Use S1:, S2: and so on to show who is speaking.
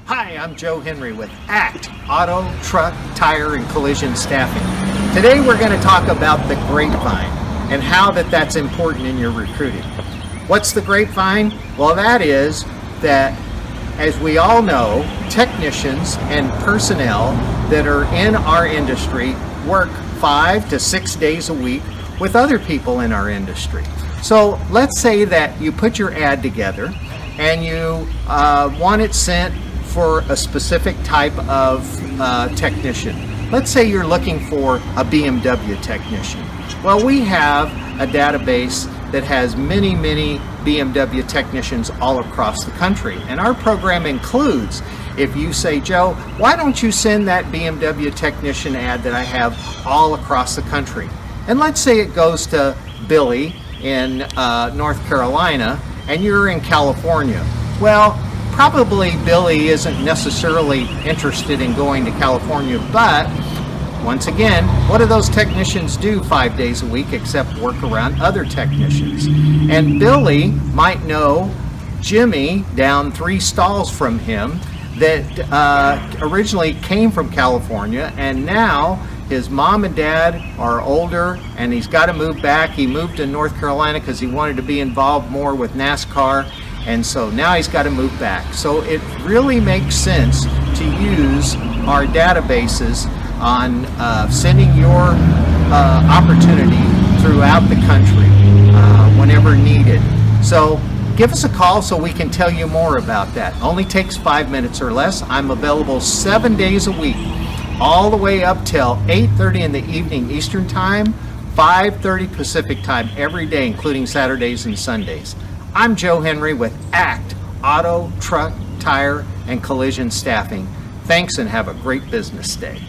S1: Hi, I'm Joe Henry with ACT Auto, Truck, Tire, and Collision Staffing. Today we're going to talk about the Grapevine and how that's important in your recruiting. What's the Grapevine? Well, that is that, as we all know, technicians and personnel that are in our industry work 5 to 6 days a week with other people in our industry. So let's say that you put your ad together and you want it sent for a specific type of technician. Let's say you're looking for a BMW technician. Well, we have a database that has many BMW technicians all across the country, and our program includes, if you say, Joe, why don't you send that BMW technician ad that I have all across the country? And let's say it goes to Billy in North Carolina and you're in California. Well, probably Billy isn't necessarily interested in going to California, but once again, what do those technicians do 5 days a week except work around other technicians? And Billy might know Jimmy down 3 stalls from him that originally came from California, and now his mom and dad are older and he's got to move back. He moved to North Carolina because he wanted to be involved more with NASCAR. And so now he's got to move back. So it really makes sense to use our databases on sending your opportunity throughout the country whenever needed. So give us a call so we can tell you more about that. Only takes 5 minutes or less. I'm available 7 days a week, all the way up till 8:30 in the evening Eastern Time, 5:30 Pacific Time every day, including Saturdays and Sundays. I'm Joe Henry with ACT Auto, Truck, Tire, and Collision Staffing. Thanks and have a great business day.